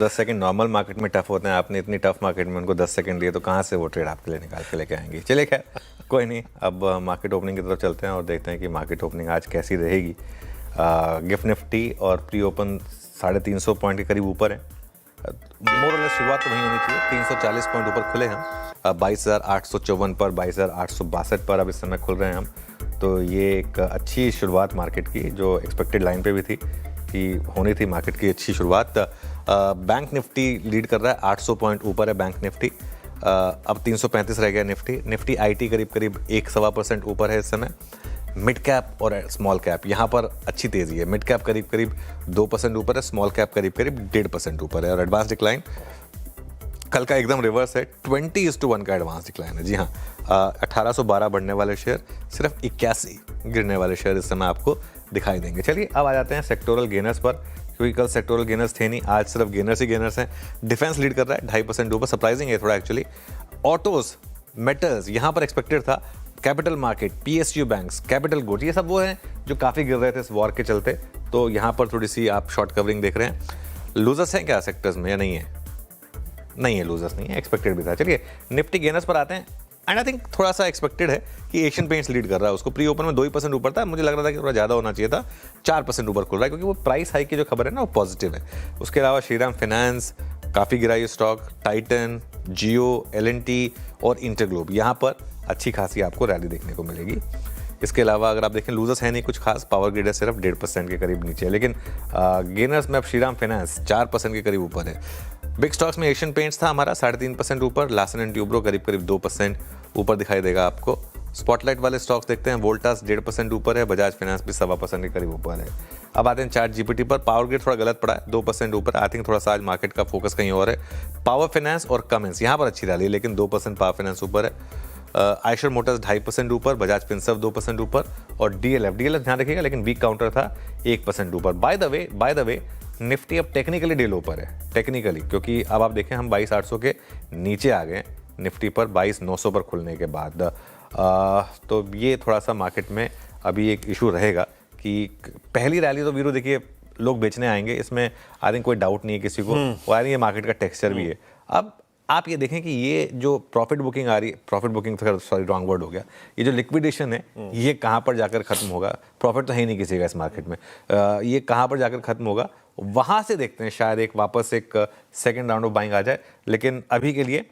10 second normal market में tough होते हैं, आपने इतनी टफ मार्केट में उनको 10 सेकंड दिए तो कहाँ से वो ट्रेड आपके लिए निकाल के लेके आएंगे। चलिए खैर कोई नहीं, अब मार्केट ओपनिंग की तरफ चलते हैं और देखते हैं कि मार्केट ओपनिंग आज कैसी रहेगी। गिफ्ट निफ्टी और प्री ओपन 350 पॉइंट के करीब ऊपर है। मोर और लेस शुरुआत तो वहीं होनी चाहिए। 340 पॉइंट ऊपर खुले हम, 22,854 पर, 22,862 पर अब इस समय खुल रहे हैं हम। तो ये एक अच्छी शुरुआत मार्केट की, जो एक्सपेक्टेड लाइन पे भी थी कि होनी थी मार्केट की अच्छी शुरुआत। बैंक निफ्टी लीड कर रहा है, 800 पॉइंट ऊपर है बैंक निफ्टी। अब 335 रह गया निफ्टी आईटी करीब करीब 1.25% ऊपर है इस समय। मिड कैप और स्मॉल कैप यहाँ पर अच्छी तेज़ी है। मिड कैप करीब करीब 2% ऊपर है, स्मॉल कैप करीब करीब 1.5% ऊपर है। और एडवांस डिक्लाइन कल का एकदम रिवर्स है, 20:1 का एडवांस डिक्लाइन है। जी हाँ, 1812 बढ़ने वाले शेयर, सिर्फ 81 गिरने वाले शेयर इस समय आपको दिखाई देंगे। चलिए अब आ जाते हैं सेक्टोरल गेनर्स पर, क्योंकि कल सेक्टोरल गेनर्स थे नहीं, आज सिर्फ गेनर्स ही गेनर्स हैं। डिफेंस लीड कर रहा है 2.5% ऊपर, सरप्राइजिंग है थोड़ा एक्चुअली। ऑटोज, मेटल्स यहाँ पर एक्सपेक्टेड था। Capital market, PSU banks, capital goods, ये सब वो हैं जो काफ़ी गिर रहे थे इस वॉर के चलते। तो यहाँ पर थोड़ी सी आप शॉर्ट कवरिंग देख रहे हैं। लूजर्स हैं क्या सेक्टर्स में या नहीं है? नहीं है, लूजर्स नहीं है, एक्सपेक्टेड भी था। चलिए निफ्टी गेनर्स पर आते हैं। एंड आई थिंक थोड़ा सा एक्सपेक्टेड है कि एशियन पेंट्स लीड कर रहा है। उसको प्री ओपन में 2% ऊपर था, मुझे लग रहा था कि थोड़ा ज़्यादा होना चाहिए था। 4% ऊपर खुल रहा है, क्योंकि वो प्राइस हाइक की जो खबर है ना वो पॉजिटिव है। उसके अलावा श्रीराम फाइनेंस काफ़ी गिरा ये स्टॉक, टाइटन, जियो, एल&टी और इंटरग्लोब, यहाँ पर अच्छी खासी आपको रैली देखने को मिलेगी। इसके अलावा अगर आप देखें लूजर्स है नहीं कुछ खास, पावर ग्रिड है सिर्फ 1.5% के करीब नीचे है। लेकिन गेनर्स में अब श्रीराम फाइनेंस 4% के करीब ऊपर है। बिग स्टॉक्स में एशियन पेंट्स था हमारा 3.5% ऊपर, लार्सन एंड ट्यूब्रो करीब करीब 2% ऊपर दिखाई देगा आपको। स्पॉटलाइट वाले स्टॉक्स देखते हैं, वोल्टास 1.5% ऊपर है, बजाज फाइनेंस भी 1.25% के करीब ऊपर है। अब आते हैं चार्ट जीपीटी पर, पावर ग्रिड थोड़ा गलत पड़ा है, 2% ऊपर। आई थिंक थोड़ा सा आज मार्केट का फोकस कहीं और है। पावर फाइनेंस और कमेंस यहाँ पर अच्छी रैली है, लेकिन 2% पावर फाइनेंस ऊपर है। आयशर मोटर्स 2.5% ऊपर, बजाज फिनसर्व 2% ऊपर और डीएलएफ ध्यान रखिएगा, लेकिन वीक काउंटर था 1% ऊपर। बाय द वे निफ्टी अब टेक्निकली डे लो पर है, टेक्निकली, क्योंकि अब आप देखें हम 22,800 के नीचे आ गए निफ्टी पर 22,900 पर खुलने के बाद। तो ये थोड़ा सा मार्केट में अभी एक इशू रहेगा कि पहली रैली तो वीरू देखिए लोग बेचने आएंगे, इसमें आई थिंक कोई डाउट नहीं है किसी को। और आई थिंक ये मार्केट का टेक्सचर भी है। अब आप ये देखें कि ये जो प्रॉफिट बुकिंग आ रही है, प्रॉफिट बुकिंग तो सॉरी रॉन्ग वर्ड हो गया, ये जो लिक्विडेशन है ये कहाँ पर जाकर खत्म होगा? प्रॉफिट तो है ही नहीं किसी का इस मार्केट में। ये कहाँ पर जाकर खत्म होगा, वहाँ से देखते हैं, शायद एक वापस एक सेकेंड राउंड ऑफ बाइंग आ जाए। लेकिन अभी के लिए